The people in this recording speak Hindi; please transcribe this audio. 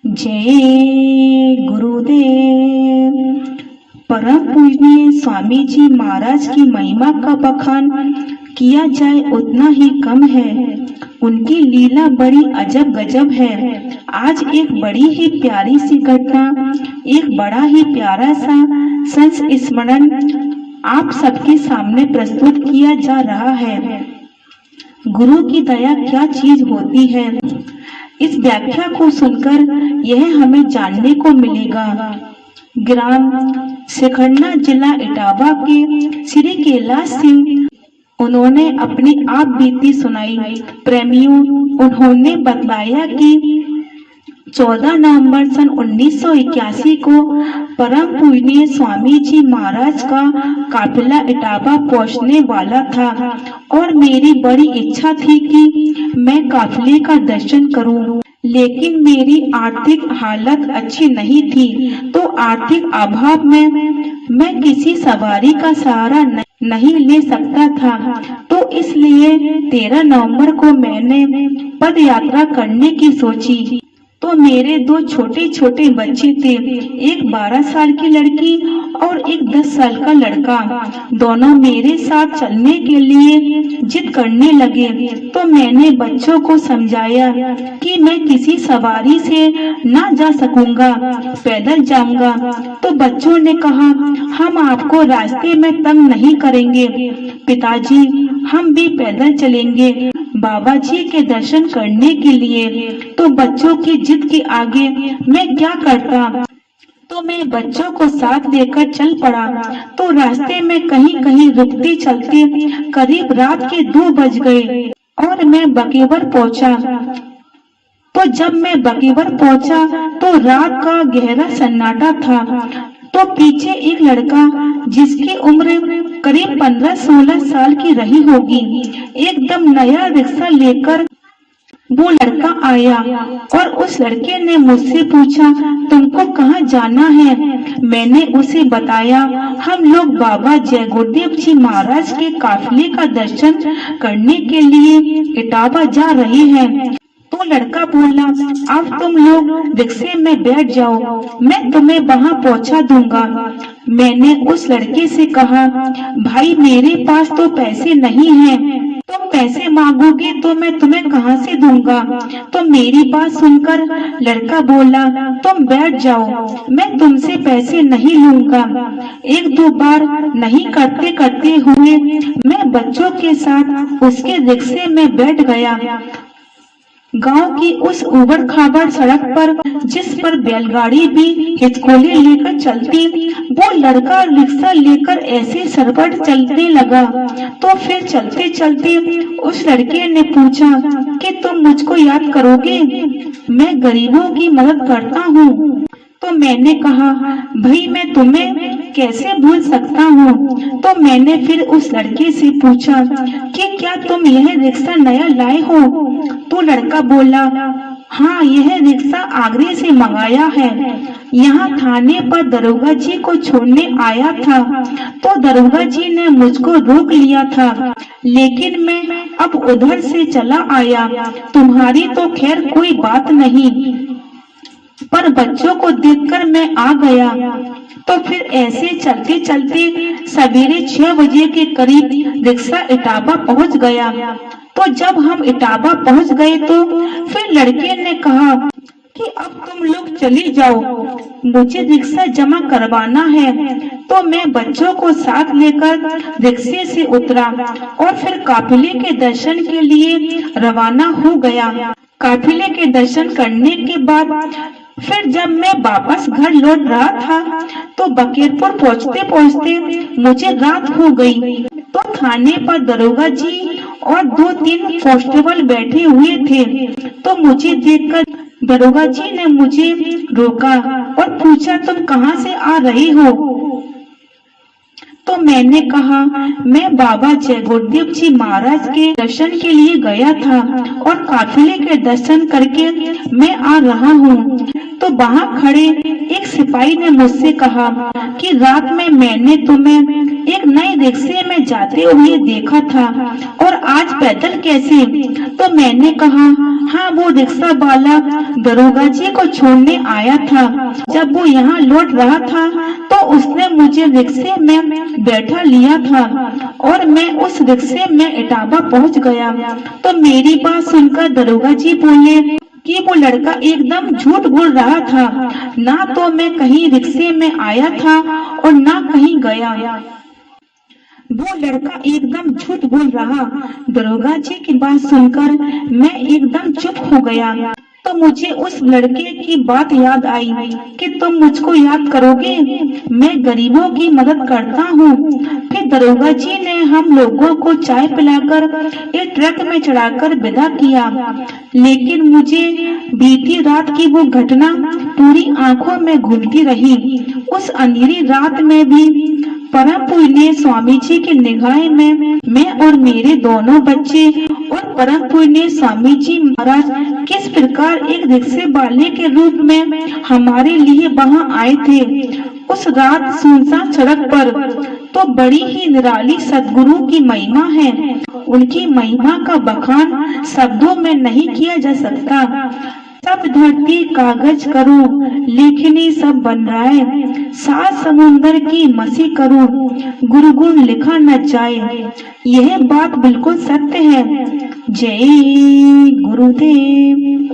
जय गुरुदेव। परम पूजनीय स्वामी जी महाराज की महिमा का बखान किया जाए उतना ही कम है। उनकी लीला बड़ी अजब गजब है। आज एक बड़ी ही प्यारी सी घटना, एक बड़ा ही प्यारा सा संस्मरण आप सबके सामने प्रस्तुत किया जा रहा है। गुरु की दया क्या चीज होती है, इस व्याख्या को सुनकर यह हमें जानने को मिलेगा। ग्राम सिखरना, जिला इटावा के श्री कैलाश सिंह, उन्होंने अपनी आप बीती सुनाई। प्रेमियों, उन्होंने बतलाया कि 14 नवंबर सन 1981 को परम पूजनीय स्वामी जी महाराज का काफिला इटावा पहुंचने वाला था और मेरी बड़ी इच्छा थी कि मैं काफिले का दर्शन करूं, लेकिन मेरी आर्थिक हालत अच्छी नहीं थी, तो आर्थिक अभाव में मैं किसी सवारी का सहारा नहीं ले सकता था। तो इसलिए 13 नवंबर को मैंने पद यात्रा करने की सोची। तो मेरे दो छोटे छोटे बच्चे थे, एक 12 साल की लड़की और एक 10 साल का लड़का। दोनों मेरे साथ चलने के लिए जिद करने लगे। तो मैंने बच्चों को समझाया कि मैं किसी सवारी से ना जा सकूंगा, पैदल जाऊंगा। तो बच्चों ने कहा, हम आपको रास्ते में तंग नहीं करेंगे पिताजी, हम भी पैदल चलेंगे बाबा जी के दर्शन करने के लिए। तो बच्चों की जिद के आगे मैं क्या करता, तो मैं बच्चों को साथ लेकर चल पड़ा। तो रास्ते में कहीं कहीं रुकते चलते करीब रात के 2 बज गए और मैं बकेवर पहुंचा। तो जब मैं बकेवर पहुंचा तो रात का गहरा सन्नाटा था। तो पीछे एक लड़का, जिसकी उम्र करीब 15-16 साल की रही होगी, एकदम नया रिक्शा लेकर वो लड़का आया और उस लड़के ने मुझसे पूछा, तुमको कहाँ जाना है? मैंने उसे बताया, हम लोग बाबा जय गुरुदेव जी महाराज के काफिले का दर्शन करने के लिए इटावा जा रहे हैं। तो लड़का बोला, अब तुम लोग रिक्शे में बैठ जाओ, मैं तुम्हें वहाँ पहुँचा दूंगा। मैंने उस लड़के से कहा, भाई मेरे पास तो पैसे नहीं हैं, तुम पैसे मांगोगे तो मैं तुम्हें कहाँ से दूंगा? तो मेरी बात सुनकर लड़का बोला, तुम बैठ जाओ, मैं तुमसे पैसे नहीं लूंगा। 1-2 बार नहीं करते करते हुए मैं बच्चों के साथ उसके रिक्शे में बैठ गया। गांव की उस उबड़ खाबड़ सड़क पर, जिस पर बैलगाड़ी भी हिचकोले लेकर चलती, वो लड़का रिक्शा लेकर ऐसे सरबट चलने लगा। तो फिर चलते चलते उस लड़के ने पूछा कि तुम मुझको याद करोगे, मैं गरीबों की मदद करता हूँ। तो मैंने कहा, भाई मैं तुम्हें कैसे भूल सकता हूँ। तो मैंने फिर उस लड़के से पूछा कि क्या तुम यह रिक्शा नया लाए हो? तो लड़का बोला, हाँ, यह रिक्शा आगरे से मंगाया है, यहाँ थाने पर दरोगा जी को छोड़ने आया था। तो दरोगा जी ने मुझको रोक लिया था, लेकिन मैं अब उधर से चला आया। तुम्हारी तो खैर कोई बात नहीं, पर बच्चों को देखकर मैं आ गया। तो फिर ऐसे चलते चलते सवेरे 6 बजे के करीब रिक्शा इटावा पहुंच गया। तो जब हम इटावा पहुंच गए तो फिर लड़के ने कहा कि अब तुम लोग चली जाओ, मुझे रिक्शा जमा करवाना है। तो मैं बच्चों को साथ लेकर रिक्शे से उतरा और फिर काफिले के दर्शन के लिए रवाना हो गया। काफिले के दर्शन करने के बाद फिर जब मैं वापस घर लौट रहा था तो बकेरपुर पहुंचते पहुंचते मुझे रात हो गई। तो थाने पर दरोगा जी और 2-3 कांस्टेबल बैठे हुए थे। तो मुझे देखकर दरोगा जी ने मुझे रोका और पूछा, तुम कहाँ से आ रहे हो? तो तो मैंने कहा, मैं बाबा जय गुरुदेव जी महाराज के दर्शन के लिए गया था और काफिले के दर्शन करके मैं आ रहा हूँ। तो वहाँ खड़े एक सिपाही ने मुझसे कहा कि रात में मैंने तुम्हें एक नए रिक्शे में जाते हुए देखा था और आज पैदल कैसे? तो मैंने कहा, हाँ, वो रिक्शा वाला दरोगा जी को छोड़ने आया था। जब वो यहाँ लौट रहा था तो उसने मुझे रिक्शे में बैठा लिया था और मैं उस रिक्शे में इटावा पहुँच गया। तो मेरी बात सुनकर दरोगा जी बोले कि वो लड़का एकदम झूठ बोल रहा था, ना तो मैं कहीं रिक्शे में आया था और ना कहीं गया। वो लड़का एकदम झूठ बोल रहा। दरोगा जी की बात सुनकर मैं एकदम चुप हो गया। तो मुझे उस लड़के की बात याद आई कि तुम मुझको याद करोगे, मैं गरीबों की मदद करता हूँ। फिर दरोगा जी ने हम लोगों को चाय पिलाकर एक ट्रक में चढ़ाकर विदा किया। लेकिन मुझे बीती रात की वो घटना पूरी आंखों में घूमती रही। उस अंधेरी रात में भी परम पूजनीय स्वामी जी की निगाह में मैं और मेरे दोनों बच्चे और परम पूजनीय स्वामी जी महाराज किस प्रकार एक रिक्शे वाले के रूप में हमारे लिए वहां आए थे। उस रात सुनसान सड़क पर तो बड़ी ही निराली सद्गुरु की महिमा है। उनकी महिमा का बखान शब्दों में नहीं किया जा सकता। सब धरती कागज करूं, लेखनी सब बन रहा है। सात समुंदर की मसी करूं, गुरु गुण लिखा न जाए। यह बात बिल्कुल सत्य है। जय गुरुदेव।